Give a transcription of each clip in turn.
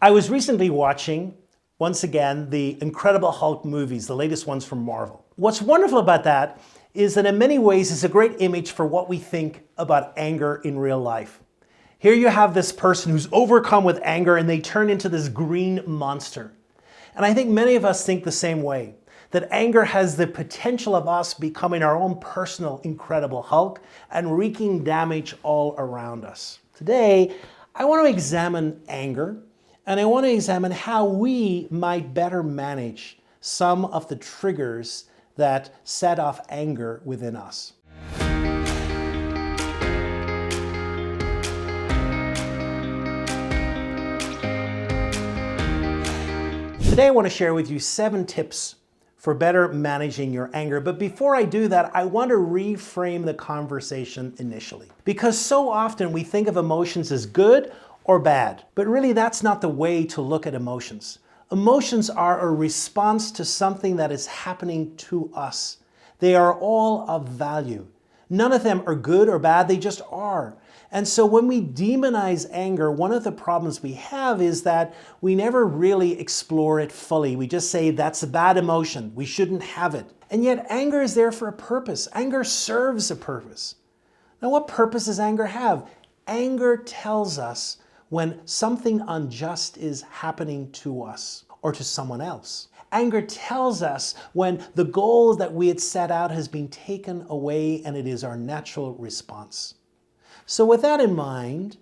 I was recently watching, once again, the Incredible Hulk movies, the latest ones from Marvel. What's wonderful about that is that in many ways it's a great image for what we think about anger in real life. Here you have this person who's overcome with anger and they turn into this green monster. And I think many of us think the same way, that anger has the potential of us becoming our own personal Incredible Hulk and wreaking damage all around us. Today, I want to examine anger, and I want to examine how we might better manage some of the triggers that set off anger within us. Today I want to share with you 7 tips for better managing your anger. But before I do that, I want to reframe the conversation initially. Because so often we think of emotions as good or bad, but really that's not the way to look at emotions. Emotions are a response to something that is happening to us. They are all of value. None of them are good or bad, they just are. And so when we demonize anger, one of the problems we have is that we never really explore it fully. We just say that's a bad emotion, we shouldn't have it. And yet anger is there for a purpose. Anger serves a purpose. Now what purpose does anger have? Anger tells us when something unjust is happening to us or to someone else. Anger tells us when the goal that we had set out has been taken away, and it is our natural response. So with that in mind,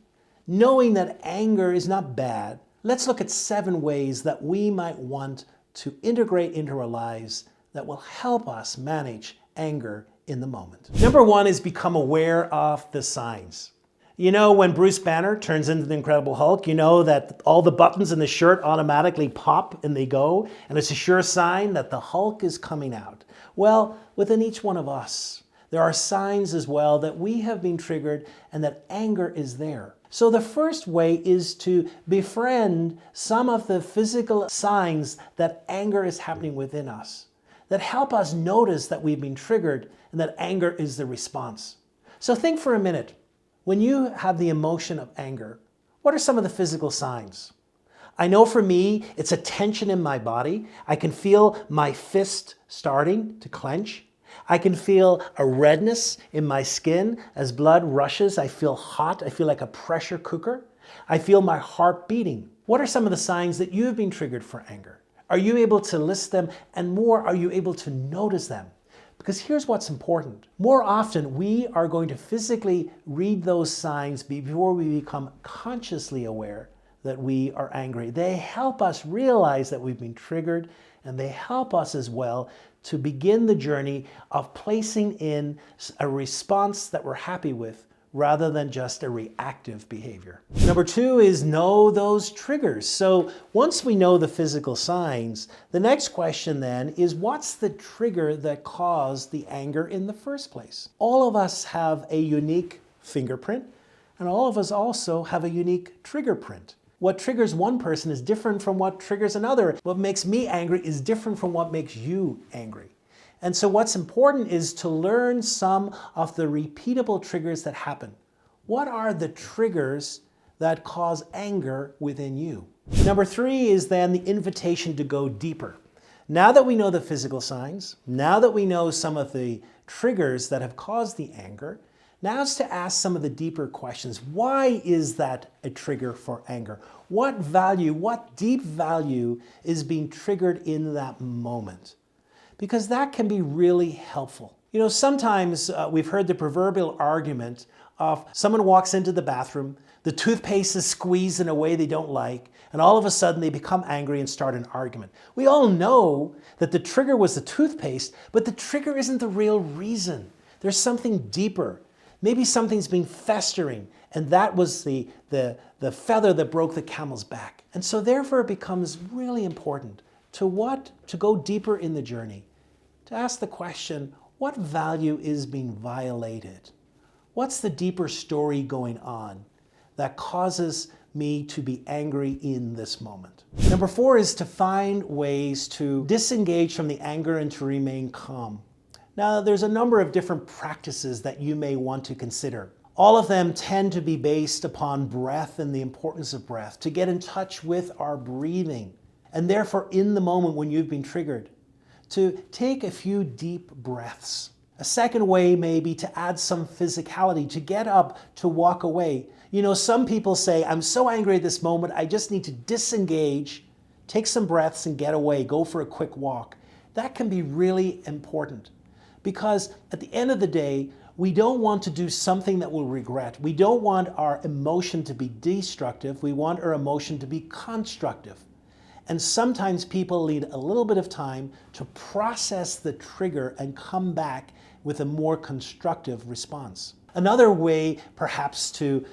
knowing that anger is not bad, let's look at 7 ways that we might want to integrate into our lives that will help us manage anger in the moment. Number 1 is become aware of the signs. You know, when Bruce Banner turns into the Incredible Hulk, you know that all the buttons in the shirt automatically pop and they go, and it's a sure sign that the Hulk is coming out. Well, within each one of us, there are signs as well that we have been triggered and that anger is there. So the first way is to befriend some of the physical signs that anger is happening within us, that help us notice that we've been triggered and that anger is the response. So think for a minute. When you have the emotion of anger, what are some of the physical signs? I know for me, it's a tension in my body. I can feel my fist starting to clench. I can feel a redness in my skin as blood rushes. I feel hot. I feel like a pressure cooker. I feel my heart beating. What are some of the signs that you have been triggered for anger? Are you able to list them? And more, are you able to notice them? Because here's what's important. More often, we are going to physically read those signs before we become consciously aware that we are angry. They help us realize that we've been triggered, and they help us as well to begin the journey of placing in a response that we're happy with rather than just a reactive behavior. Number 2 is know those triggers. So once we know the physical signs, the next question then is what's the trigger that caused the anger in the first place? All of us have a unique fingerprint, and all of us also have a unique trigger print. What triggers one person is different from what triggers another. What makes me angry is different from what makes you angry. And so what's important is to learn some of the repeatable triggers that happen. What are the triggers that cause anger within you? Number 3 is then the invitation to go deeper. Now that we know the physical signs, now that we know some of the triggers that have caused the anger, now it's to ask some of the deeper questions. Why is that a trigger for anger? What value, what deep value is being triggered in that moment? Because that can be really helpful. You know, sometimes we've heard the proverbial argument of someone walks into the bathroom, the toothpaste is squeezed in a way they don't like, and all of a sudden they become angry and start an argument. We all know that the trigger was the toothpaste, but the trigger isn't the real reason. There's something deeper. Maybe something's been festering, and that was the feather that broke the camel's back. And so therefore it becomes really important to go deeper in the journey, to ask the question, what value is being violated? What's the deeper story going on that causes me to be angry in this moment? Number 4 is to find ways to disengage from the anger and to remain calm. Now, there's a number of different practices that you may want to consider. All of them tend to be based upon breath and the importance of breath, to get in touch with our breathing. And therefore, in the moment when you've been triggered, to take a few deep breaths. A second way may be to add some physicality, to get up, to walk away. You know, some people say, I'm so angry at this moment, I just need to disengage, take some breaths and get away, go for a quick walk. That can be really important because at the end of the day, we don't want to do something that we'll regret. We don't want our emotion to be destructive. We want our emotion to be constructive. And sometimes people need a little bit of time to process the trigger and come back with a more constructive response. Another way perhaps to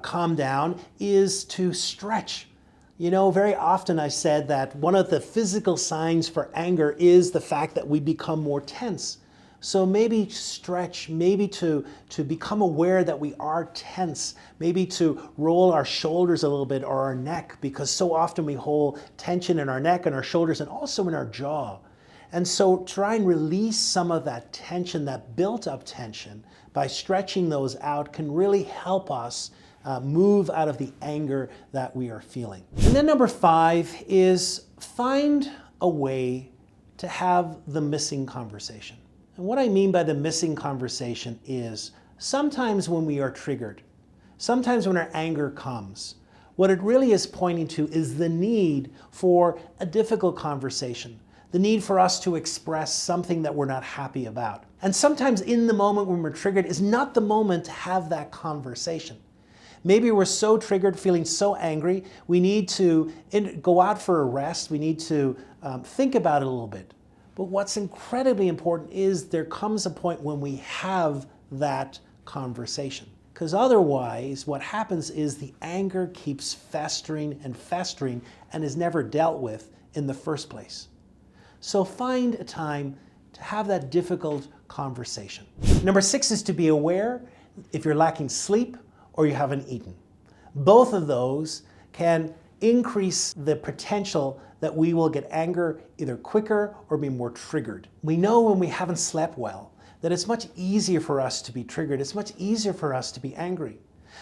calm down is to stretch. You know, very often I said that one of the physical signs for anger is the fact that we become more tense. So maybe stretch, maybe to become aware that we are tense, maybe to roll our shoulders a little bit or our neck, because so often we hold tension in our neck and our shoulders and also in our jaw. And so try and release some of that tension, that built up tension, by stretching those out can really help us move out of the anger that we are feeling. And then number 5 is find a way to have the missing conversation. And what I mean by the missing conversation is sometimes when we are triggered, sometimes when our anger comes, what it really is pointing to is the need for a difficult conversation, the need for us to express something that we're not happy about. And sometimes in the moment when we're triggered is not the moment to have that conversation. Maybe we're so triggered, feeling so angry, we need to go out for a rest, we need to think about it a little bit. But what's incredibly important is there comes a point when we have that conversation. Because otherwise, what happens is the anger keeps festering and is never dealt with in the first place. So find a time to have that difficult conversation. Number 6 is to be aware if you're lacking sleep or you haven't eaten. Both of those can increase the potential that we will get anger either quicker or be more triggered. We know when we haven't slept well that it's much easier for us to be triggered. It's much easier for us to be angry.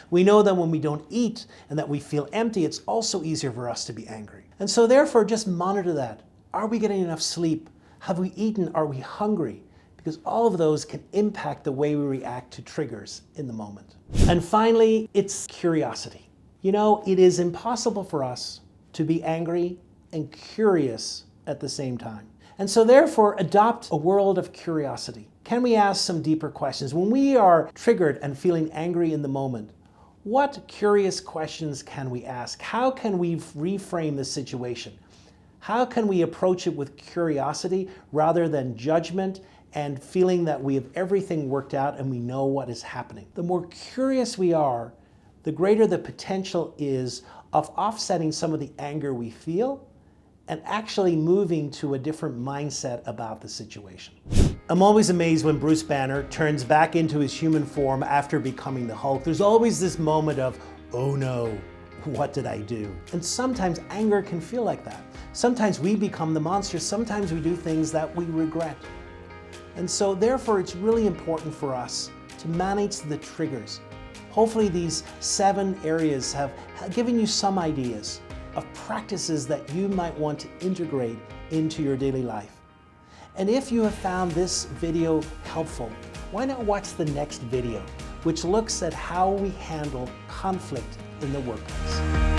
We know that when we don't eat and that we feel empty, it's also easier for us to be angry. And so therefore, just monitor that. Are we getting enough sleep? Have we eaten? Are we hungry? Because all of those can impact the way we react to triggers in the moment. And finally, it's curiosity. You know, it is impossible for us to be angry and curious at the same time. And so therefore, adopt a world of curiosity. Can we ask some deeper questions? When we are triggered and feeling angry in the moment, what curious questions can we ask? How can we reframe the situation? How can we approach it with curiosity rather than judgment and feeling that we have everything worked out and we know what is happening? The more curious we are, the greater the potential is of offsetting some of the anger we feel and actually moving to a different mindset about the situation. I'm always amazed when Bruce Banner turns back into his human form after becoming the Hulk. There's always this moment of, oh no, what did I do? And sometimes anger can feel like that. Sometimes we become the monster. Sometimes we do things that we regret. And so therefore, it's really important for us to manage the triggers. Hopefully these 7 areas have given you some ideas of practices that you might want to integrate into your daily life. And if you have found this video helpful, why not watch the next video, which looks at how we handle conflict in the workplace.